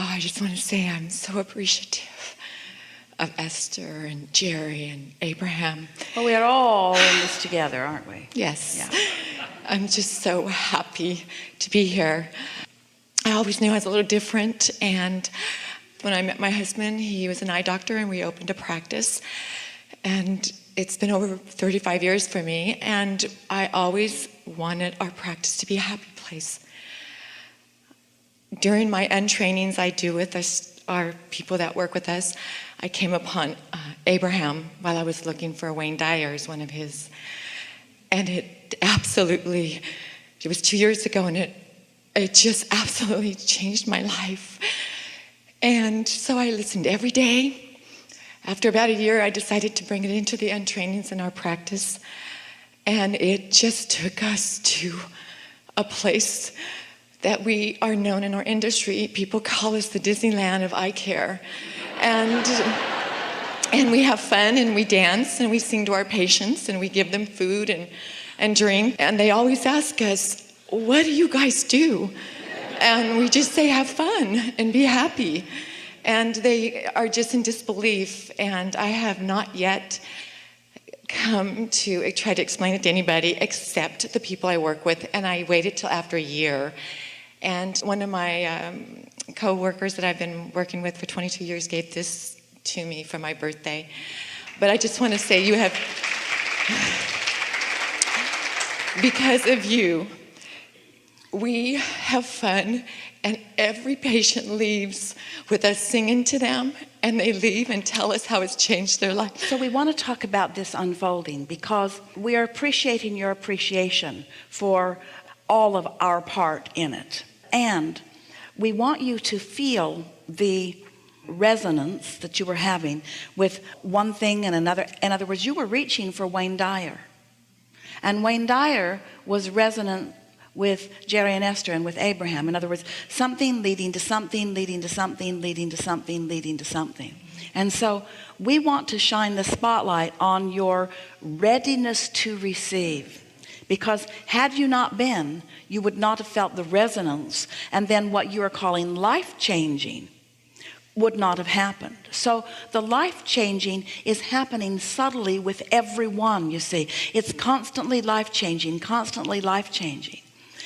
I just want to say I'm so appreciative of Esther and Jerry and Abraham. Well, we are all in this together, aren't we? Yes. Yeah. I'm just so happy to be here. I always knew I was a little different, and when I met my husband, he was an eye doctor, and we opened a practice. And it's been over 35 years for me, and I always wanted our practice to be a happy place. During my end trainings I do with us, our people that work with us, I came upon Abraham while I was looking for Wayne Dyer as one of his. And it was 2 years ago, and it just absolutely changed my life. And so I listened every day. After about a year, I decided to bring it into the end trainings in our practice. And it just took us to a place that we are known in our industry. People call us the Disneyland of eye care. And we have fun, and we dance, and we sing to our patients, and we give them food and drink. And they always ask us, what do you guys do? And we just say, have fun and be happy. And they are just in disbelief. And I have not yet come to try to explain it to anybody except the people I work with. And I waited till after a year. And one of my co-workers that I've been working with for 22 years gave this to me for my birthday. But I just want to say, you have, because of you, we have fun, and every patient leaves with us singing to them, and they leave and tell us how it's changed their life. So we want to talk about this unfolding because we are appreciating your appreciation for all of our part in it. And we want you to feel the resonance that you were having with one thing and another. In other words, you were reaching for Wayne Dyer. And Wayne Dyer was resonant with Jerry and Esther and with Abraham. In other words, something leading to something, leading to something, leading to something, leading to something. And so we want to shine the spotlight on your readiness to receive. Because had you not been, you would not have felt the resonance. And then what you are calling life-changing would not have happened. So the life-changing is happening subtly with everyone, you see. It's constantly life-changing, constantly life-changing.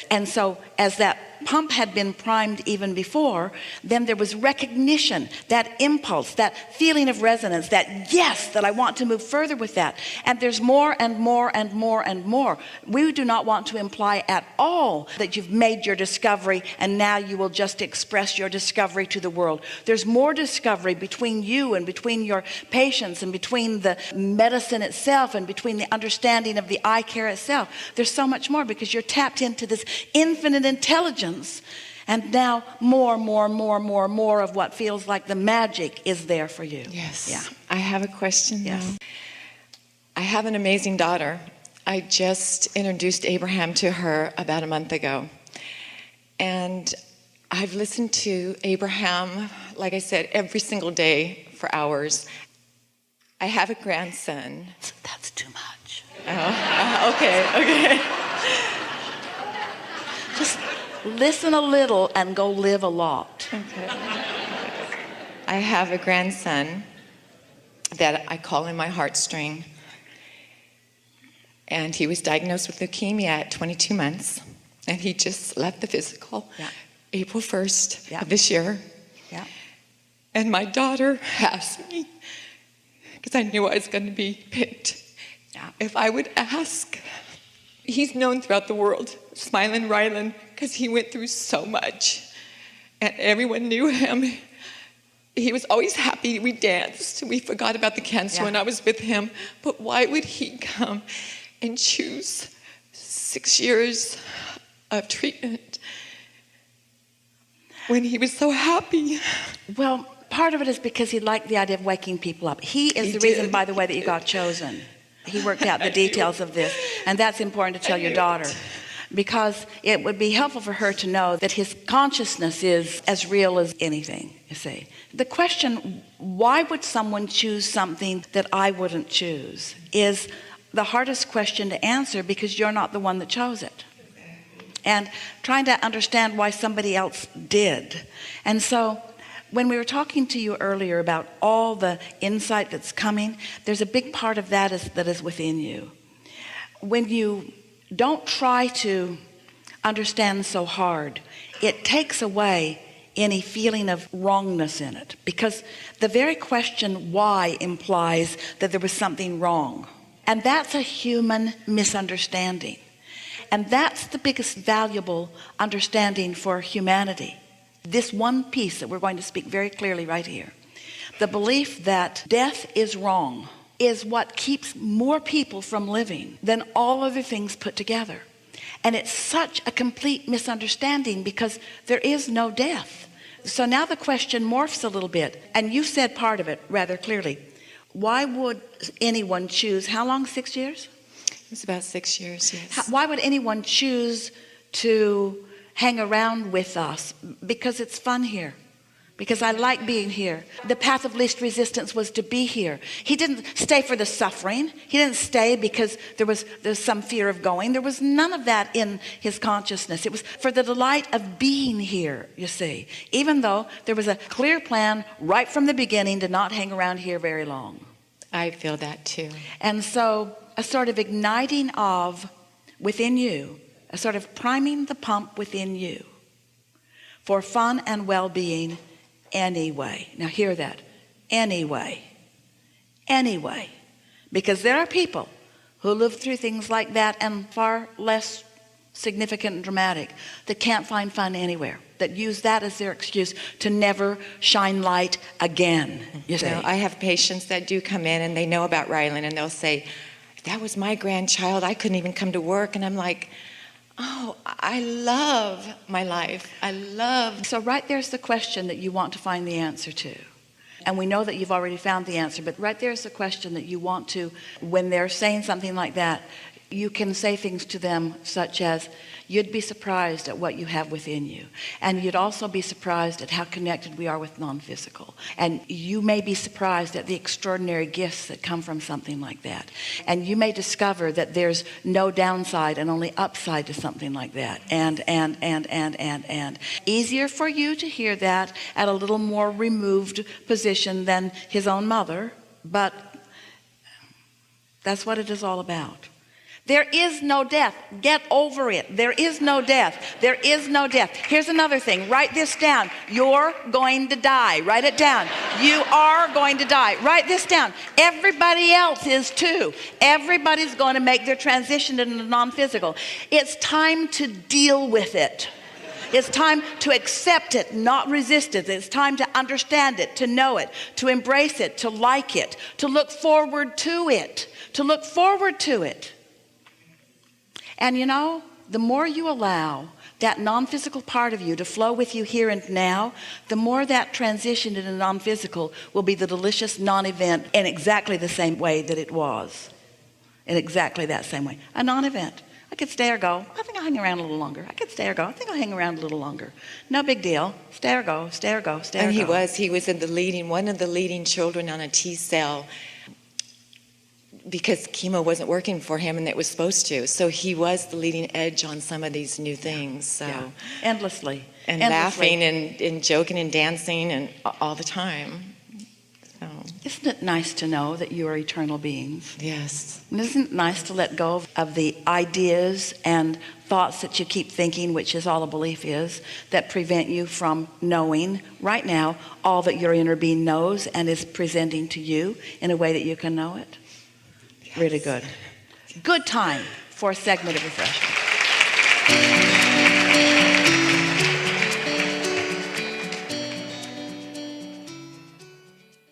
And so as that pump had been primed even before, then there was recognition, that impulse, that feeling of resonance, that yes, that I want to move further with that. And there's more and more and more and more. We do not want to imply at all that you've made your discovery and now you will just express your discovery to the world. There's more discovery between you and between your patients and between the medicine itself and between the understanding of the eye care itself. There's so much more because you're tapped into this infinite intelligence. And now more of what feels like the magic is there for you. Yes. Yeah. I have a question. Yes. Now. I have an amazing daughter. I just introduced Abraham to her about a month ago. And I've listened to Abraham, like I said, every single day for hours. I have a grandson. That's too much. Okay. Just listen a little and go live a lot. Okay. I have a grandson that I call him my heartstring. And he was diagnosed with leukemia at 22 months. And he just left the physical April 1st of this year. Yeah. And my daughter asked me, because I knew I was going to be picked, if I would ask. He's known throughout the world, Smiling Ryland, because he went through so much. And everyone knew him. He was always happy. We danced. We forgot about the cancer when I was with him. But why would he come and choose 6 years of treatment when he was so happy? Well, part of it is because he liked the idea of waking people up. He is the reason, by the way, that you got chosen. He worked out the details of this. And that's important to tell your daughter. Because it would be helpful for her to know that his consciousness is as real as anything, you see. The question, why would someone choose something that I wouldn't choose, is the hardest question to answer because you're not the one that chose it. And trying to understand why somebody else did. And so when we were talking to you earlier about all the insight that's coming, there's a big part of that is within you. When you don't try to understand so hard, it takes away any feeling of wrongness in it, because the very question why implies that there was something wrong, and that's a human misunderstanding, and that's the biggest valuable understanding for humanity. This one piece that we're going to speak very clearly right here, the belief that death is wrong, is what keeps more people from living than all other things put together. And it's such a complete misunderstanding, because there is no death. So now the question morphs a little bit, and you said part of it rather clearly. Why would anyone choose, how long, 6 years? It's about 6 years, yes. Why would anyone choose to hang around with us? Because it's fun here. Because I like being here. The path of least resistance was to be here. He didn't stay for the suffering. He didn't stay because there's some fear of going. There was none of that in his consciousness. It was for the delight of being here, you see. Even though there was a clear plan right from the beginning to not hang around here very long. I feel that too. And so a sort of igniting of within you, a sort of priming the pump within you for fun and well-being. Anyway, now hear that. Anyway, because there are people who live through things like that and far less significant and dramatic that can't find fun anywhere, that use that as their excuse to never shine light again. You see? I have patients that do come in and they know about Ryland, and they'll say, if that was my grandchild, I couldn't even come to work. And I'm like, oh, I love my life. I love. So right there's the question that you want to find the answer to. And we know that you've already found the answer, but right there's the question that you want to, when they're saying something like that, you can say things to them such as, you'd be surprised at what you have within you. And you'd also be surprised at how connected we are with non-physical. And you may be surprised at the extraordinary gifts that come from something like that. And you may discover that there's no downside and only upside to something like that. And. Easier for you to hear that at a little more removed position than his own mother, but that's what it is all about. There is no death. Get over it. There is no death. There is no death. Here's another thing. Write this down. You're going to die. Write it down. You are going to die. Write this down. Everybody else is too. Everybody's going to make their transition into non-physical. It's time to deal with it. It's time to accept it, not resist it. It's time to understand it, to know it, to embrace it, to like it, to look forward to it, to look forward to it. And you know, the more you allow that non-physical part of you to flow with you here and now, the more that transition into non-physical will be the delicious non-event in exactly the same way that it was. In exactly that same way. A non-event. I could stay or go. I think I'll hang around a little longer. I could stay or go. I think I'll hang around a little longer. No big deal. Stay or go, stay or go, stay or go. And he was in one of the leading children on a T-cell, because chemo wasn't working for him and it was supposed to. So he was the leading edge on some of these new things. So yeah. Endlessly. And laughing and joking and dancing and all the time. So. Isn't it nice to know that you are eternal beings? Yes. And isn't it nice to let go of the ideas and thoughts that you keep thinking, which is all a belief is, that prevent you from knowing right now all that your inner being knows and is presenting to you in a way that you can know it? Really good. Good time for a segment of refreshment.